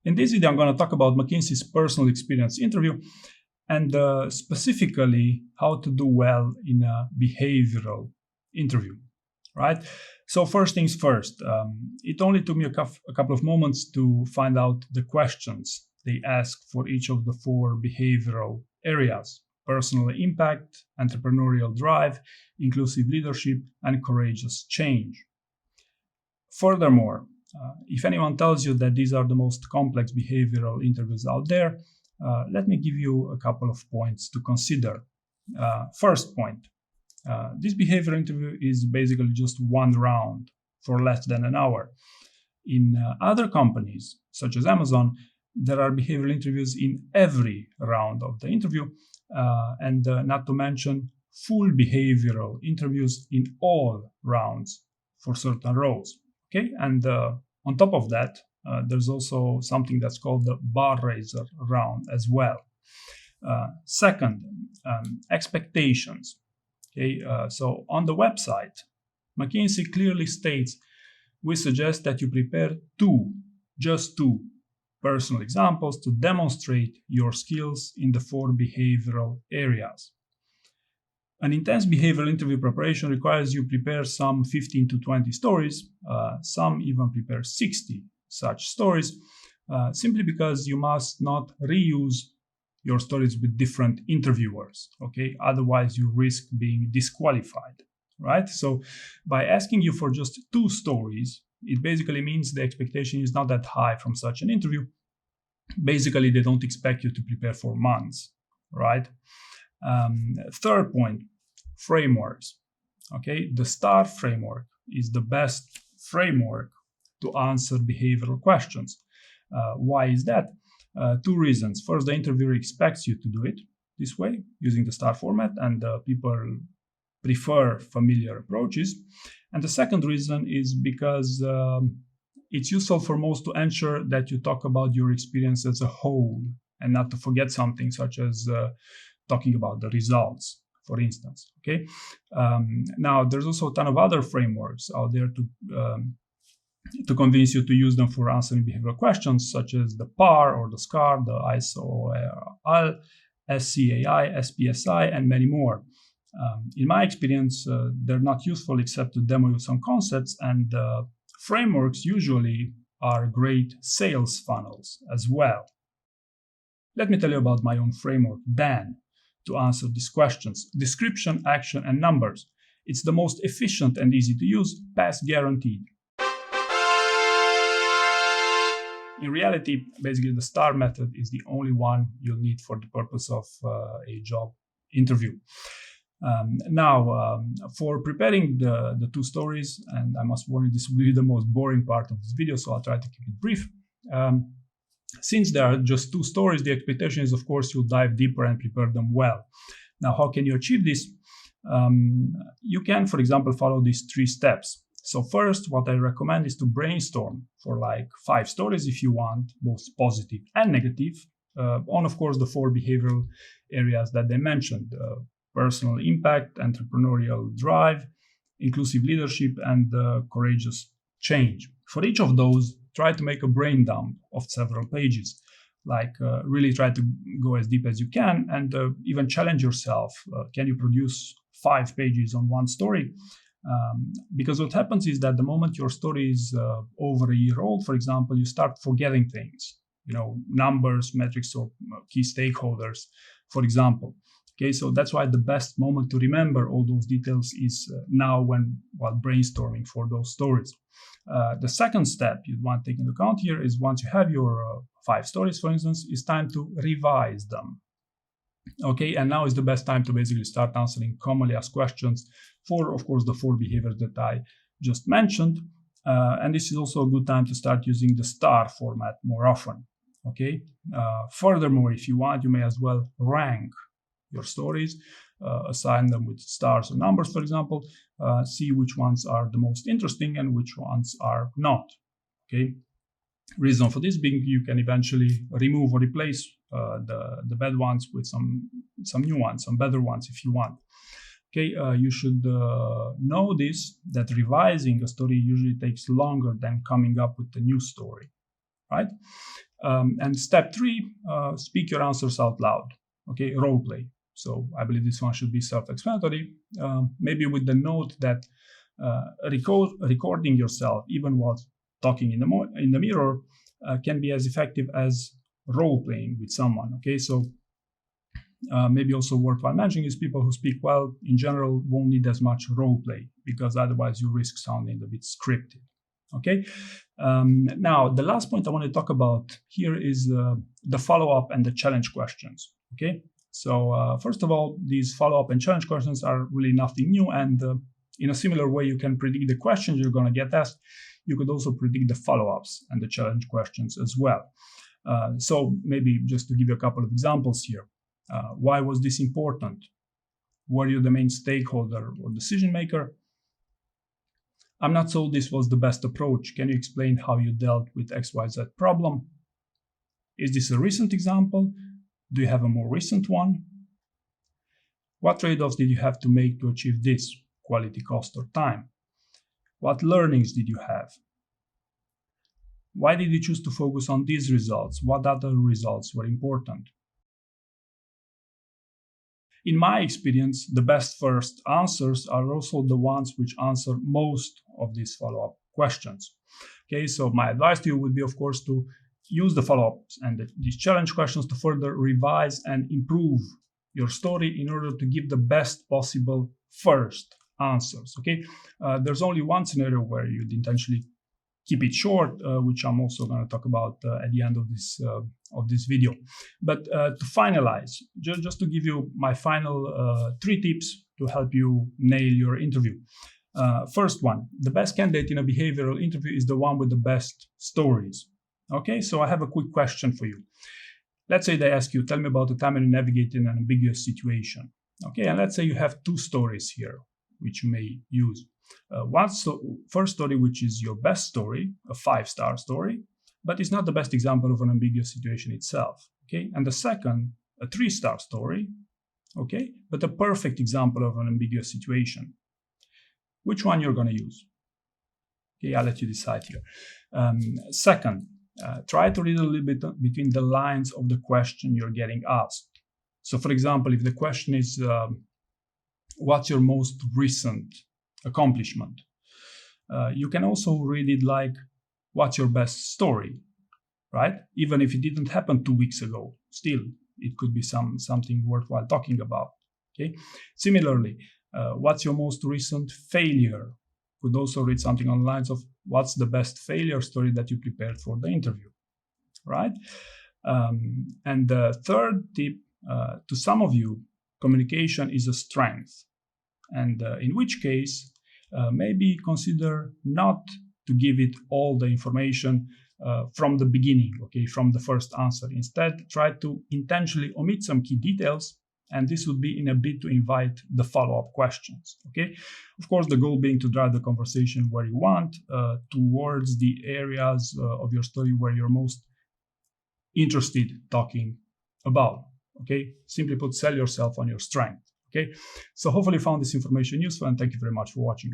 In this video, I'm going to talk about McKinsey's personal experience interview and specifically how to do well in a behavioral interview, right? So first things first, it only took me a couple of moments to find out the questions they ask for each of the 4 behavioral areas: personal impact, entrepreneurial drive, inclusive leadership, and courageous change. Furthermore, if anyone tells you that these are the most complex behavioral interviews out there, let me give you a couple of points to consider. First point, this behavioral interview is basically just one round for less than an hour. In other companies, such as Amazon, there are behavioral interviews in every round of the interview, and not to mention full behavioral interviews in all rounds for certain roles. Okay, and on top of that, there's also something that's called the bar raiser round as well. Second, expectations. Okay, so on the website, McKinsey clearly states, we suggest that you prepare just two personal examples to demonstrate your skills in the 4 behavioral areas. An intense behavioral interview preparation requires you prepare some 15 to 20 stories. Some even prepare 60 such stories, simply because you must not reuse your stories with different interviewers. Okay, otherwise you risk being disqualified, right? So by asking you for just 2 stories, it basically means the expectation is not that high from such an interview. Basically, they don't expect you to prepare for months, right? Third point, frameworks. Okay, the STAR framework is the best framework to answer behavioral questions. Why is that? 2 reasons. First, the interviewer expects you to do it this way, using the STAR format, and people prefer familiar approaches. And the second reason is because it's useful for most to ensure that you talk about your experience as a whole and not to forget something such as talking about the results, for instance. Okay. Now, there's also a ton of other frameworks out there to convince you to use them for answering behavioral questions, such as the PAR or the SCAR, the ISO-AL, SCAI, SPSI, and many more. In my experience, they're not useful except to demo you some concepts, and frameworks usually are great sales funnels as well. Let me tell you about my own framework, DAN, to answer these questions: description, action, and numbers. It's the most efficient and easy to use, pass guaranteed. In reality, basically the STAR method is the only one you'll need for the purpose of a job interview. Now, for preparing the 2 stories, and I must warn you, this will be the most boring part of this video, so I'll try to keep it brief. Since there are just 2 stories, the expectation is, of course, you'll dive deeper and prepare them well. Now, how can you achieve this? You can, for example, follow these 3 steps. So first, what I recommend is to brainstorm for like 5 stories if you want, both positive and negative, on, of course, the 4 behavioral areas that they mentioned: personal impact, entrepreneurial drive, inclusive leadership, and courageous change. For each of those, try to make a brain dump of several pages. Like really try to go as deep as you can, and even challenge yourself. Can you produce 5 pages on one story? Because what happens is that the moment your story is over a year old, for example, you start forgetting things, numbers, metrics, or key stakeholders, for example. Okay, so that's why the best moment to remember all those details is now while brainstorming for those stories. The second step you want to take into account here is once you have your 5 stories, for instance, it's time to revise them. Okay, and now is the best time to basically start answering commonly asked questions for, of course, the 4 behaviors that I just mentioned. And this is also a good time to start using the STAR format more often. Okay. Furthermore, if you want, you may as well rank your stories, assign them with stars or numbers, for example, see which ones are the most interesting and which ones are not. Okay. Reason for this being you can eventually remove or replace the bad ones with some new ones, some better ones if you want. Okay, you should know this, that revising a story usually takes longer than coming up with a new story, right? And step 3, speak your answers out loud. Okay, role play. So I believe this one should be self-explanatory. Maybe with the note that recording yourself, even while talking in the mirror, can be as effective as role playing with someone. Okay, so maybe also worthwhile mentioning is people who speak well in general won't need as much role play, because otherwise you risk sounding a bit scripted. Okay. Now the last point I want to talk about here is the follow-up and the challenge questions. Okay. So first of all, these follow-up and challenge questions are really nothing new, and in a similar way you can predict the questions you're going to get asked. You could also predict the follow-ups and the challenge questions as well. So maybe just to give you a couple of examples here. Why was this important? Were you the main stakeholder or decision maker? I'm not told this was the best approach. Can you explain how you dealt with XYZ problem? Is this a recent example? Do you have a more recent one? What trade-offs did you have to make to achieve this? Quality, cost, or time? What learnings did you have? Why did you choose to focus on these results? What other results were important? In my experience, the best first answers are also the ones which answer most of these follow-up questions. Okay, so my advice to you would be, of course, to use the follow-ups and these challenge questions to further revise and improve your story in order to give the best possible first answers. Okay, there's only one scenario where you'd intentionally keep it short, which I'm also going to talk about at the end of this video. But to finalize, just to give you my final 3 tips to help you nail your interview. First one, the best candidate in a behavioral interview is the one with the best stories. Okay, so I have a quick question for you. Let's say they ask you, tell me about the time when you navigated an ambiguous situation. Okay, and let's say you have 2 stories here, which you may use. First story, which is your best story, a 5-star story, but it's not the best example of an ambiguous situation itself. Okay, and the second, a 3-star story, okay, but a perfect example of an ambiguous situation. Which one you're going to use? Okay, I'll let you decide here. Second, try to read a little bit between the lines of the question you're getting asked. So, for example, if the question is, what's your most recent accomplishment? You can also read it like, what's your best story, right? Even if it didn't happen 2 weeks ago, still it could be something worthwhile talking about. Okay. Similarly, what's your most recent failure? Could also read something on the lines of, what's the best failure story that you prepared for the interview, right? And the third tip, to some of you, communication is a strength, and in which case, maybe consider not to give it all the information from the beginning, okay, from the first answer. Instead, try to intentionally omit some key details, and this would be in a bid to invite the follow-up questions, okay? Of course, the goal being to drive the conversation where you want, towards the areas of your story where you're most interested talking about, okay? Simply put, sell yourself on your strength. Okay, so hopefully you found this information useful, and thank you very much for watching.